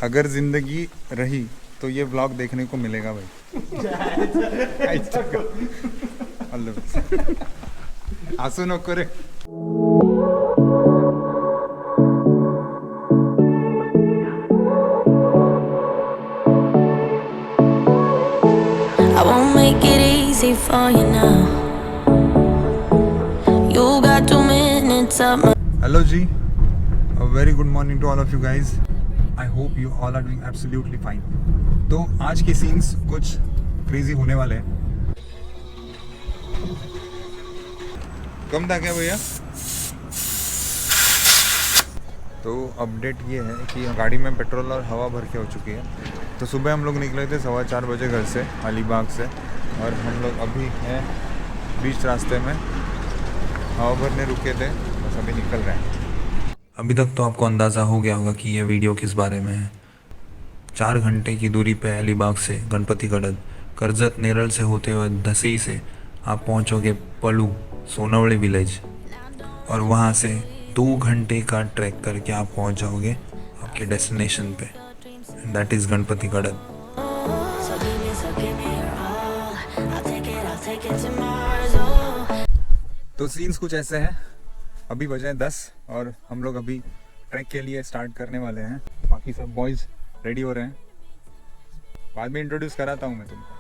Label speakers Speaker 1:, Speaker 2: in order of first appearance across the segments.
Speaker 1: अगर जिंदगी रही तो ये व्लॉग देखने को मिलेगा भाई। आंसू नको रे।
Speaker 2: I won't make it easy for you now. You got 2 minutes of my.
Speaker 1: Hello ji, a very good morning to all of you guys. I hope you all are doing absolutely fine. तो आज के scenes कुछ crazy होने वाले हैं। कम था क्या भैया? तो अपडेट ये है कि गाड़ी में पेट्रोल और हवा भर के हो चुकी है। तो सुबह हम लोग निकले थे 4:15 बजे घर से, अलीबाग से, और हम लोग अभी हैं बीच रास्ते में, हवा भरने रुके थे, बस अभी निकल रहे हैं। अभी तक तो आपको अंदाज़ा हो गया होगा कि ये वीडियो किस बारे में है। 4 घंटे की दूरी पे अलीबाग से गणपति गड़द, करजत नेरल से होते हुए धसई से आप पहुंचोगे पलू सोनावले विलेज, और वहां से 2 घंटे का ट्रैक करके आप पहुंच जाओगे आपके डेस्टिनेशन पे, दैट इज़ गणपति गड़द। तो सीन्स कुछ ऐसे हैं। अभी बजे 10 और हम लोग अभी ट्रैक के लिए स्टार्ट करने वाले हैं। बाकी सब बॉयज़ रेडी हो रहे हैं, बाद में इंट्रोड्यूस कराता हूँ मैं तुमको।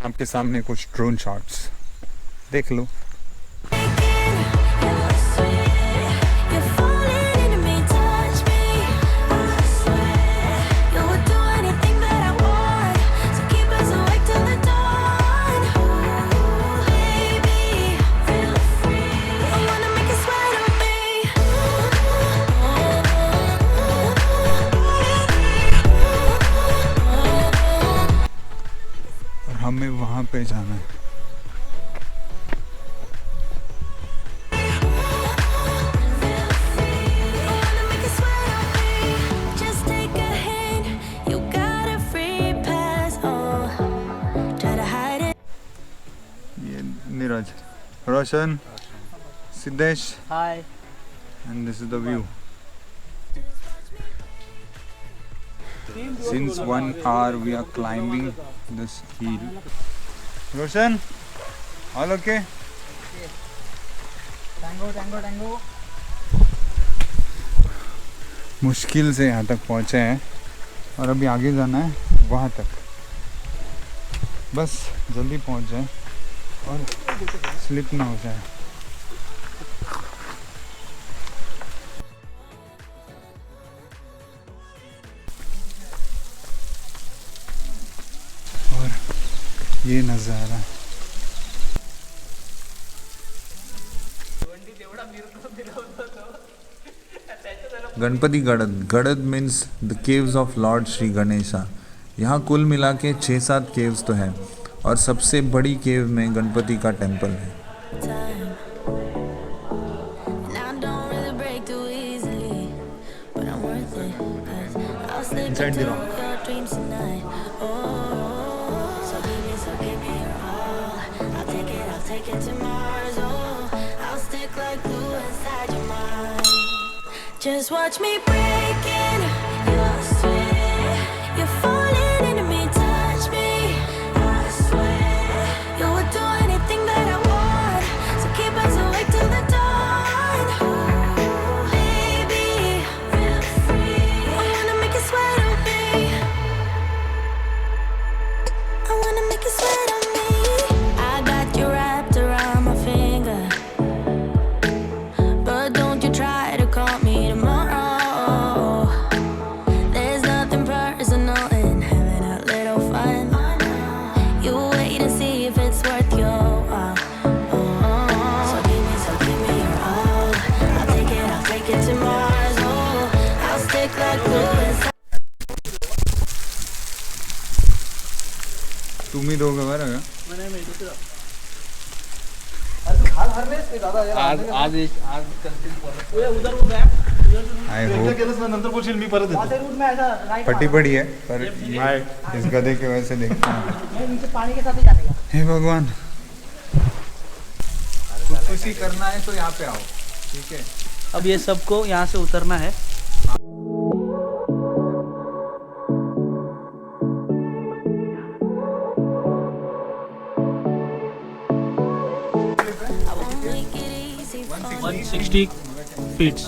Speaker 1: आपके सामने कुछ ड्रोन शॉट्स देख लो। हमें वहाँ पे जाना है। ये Neeraj, Roshan, Siddhesh,
Speaker 3: hi,
Speaker 1: and this is the view. Since 1 hour we are climbing this hill. Roshan, all okay?
Speaker 3: Tango.
Speaker 1: मुश्किल से यहाँ तक पहुँचे हैं और अभी आगे जाना है वहाँ तक। बस जल्दी पहुँच जाए और स्लिप ना हो जाए। ये नज़ारा Ganpati Gadad. Gadad means the caves of lord Shri Ganesha. यहाँ कुल मिला के 6-7 केव्स तो हैं, और सबसे बड़ी केव में गणपति का टेम्पल है।
Speaker 2: Just watch me breaking your swear. You're falling into me, touch me. I swear you would do anything that I want. So keep us awake till the dawn. Ooh, baby, feel free. I wanna make you sweat on me. I wanna make you sweat on me. I got you wrapped around my finger, but don't you try to call me tomorrow.
Speaker 1: तुम्ही दोघं बरं का? I hope फटी पड़ी है पर इस गधे की वजह से देखता हूँ। हे भगवान, खुदकुशी करना है तो यहाँ पे आओ, ठीक है?
Speaker 3: अब ये सबको यहाँ से उतरना है।
Speaker 2: I won't make it easy for you.
Speaker 3: 160 feet.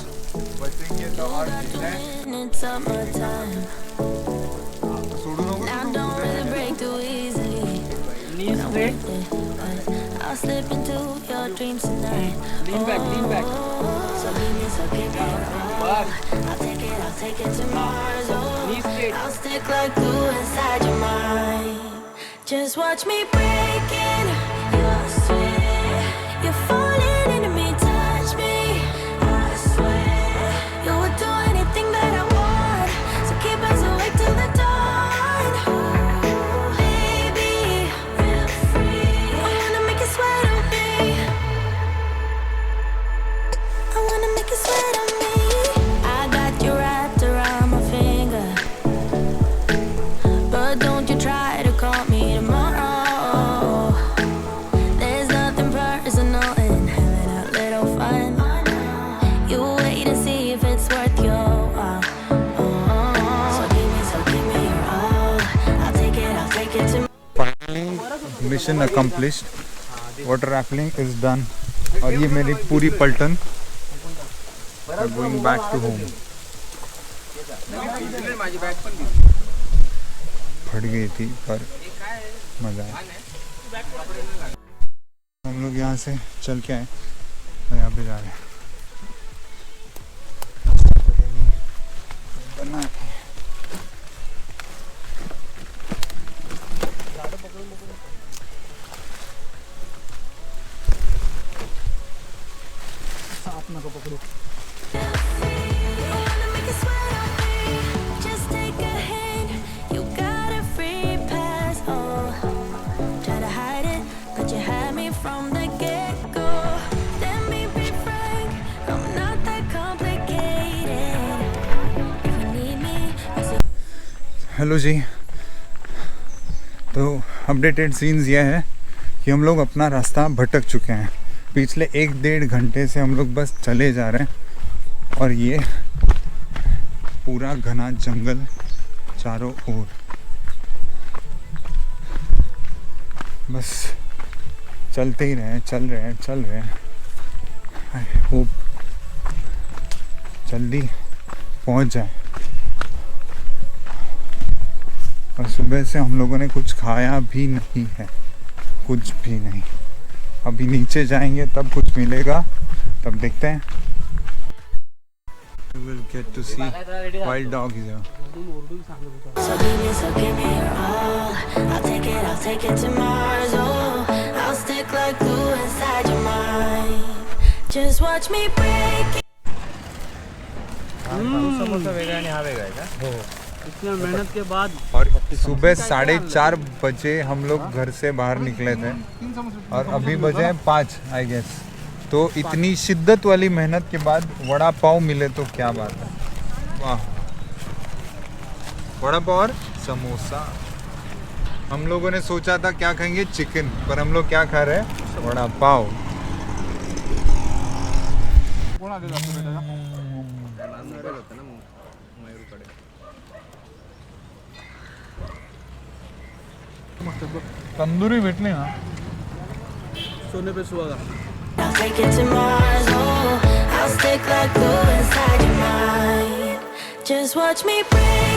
Speaker 1: बचेंगे तो और जीना है।
Speaker 2: It's summertime.
Speaker 1: सोडू नको
Speaker 2: Now don't really break too easily.
Speaker 3: Knees straight.
Speaker 2: I'll slip into your dreams tonight.
Speaker 3: Lean back, lean back.
Speaker 2: So give me
Speaker 3: Back.
Speaker 2: I'll take it to Mars.
Speaker 3: Knees straight.
Speaker 2: I'll stick like glue inside your mind. Just watch me breaking your sweat. You're falling into me, touch me. I swear you would do anything that I want. So keep us awake till the dawn. Baby, feel free. I wanna make you sweat on me. I wanna make you sweat on me. I got you wrapped around my finger, but don't you try to call me tomorrow. There's nothing personal in having a little fun. You wait and see if it's worth your while. So give me your all. I'll take it to
Speaker 1: finally mission accomplished, water rappelling is done. और ये मेरी पूरी पलटन going back to home. फट गई थी पर मज़ा आया। हम लोग यहाँ से चल के आए और यहाँ पे जा रहे हैं। बना है।
Speaker 2: wanna make you sweat on me. Just take a hint. You got a free pass. Oh, try to hide it, but you had me from the get-go. Let me be frank, I'm not that complicated. If you need me, you say
Speaker 1: hello ji, तो updated scenes ये है कि हम लोग अपना रास्ता भटक चुके हैं। पिछले 1-1.5 घंटे से हम लोग बस चले जा रहे हैं और ये पूरा घना जंगल चारों ओर। बस चलते ही रहे, चल रहे हैं। आई होप जल्दी पहुंच जाए। और सुबह से हम लोगों ने कुछ खाया भी नहीं है, कुछ भी नहीं। अभी नीचे जाएंगे तब कुछ मिलेगा, तब देखते हैं। You will get to see wild dogs here.
Speaker 2: so give me your all. I'll take it to Mars. Oh, I'll stick like glue inside your mind. Just watch me break it.
Speaker 3: इतना मेहनत के बाद
Speaker 1: और सुबह 4:30 बजे हम लोग घर से बाहर निकले थे और अभी बजे हैं 5 आई गेस। तो इतनी शिद्दत वाली मेहनत के बाद वड़ा पाव मिले तो क्या बात है। वाह, वड़ा पाव और समोसा। हम लोगों ने सोचा था क्या खाएंगे, चिकन, पर हम लोग क्या खा रहे हैं, वड़ा पाव। तंदुरी भेटली ना,
Speaker 3: सोने पे सुहागा।
Speaker 2: I'll take it to Mars. Oh, I'll stick like glue inside your mind. Just watch me break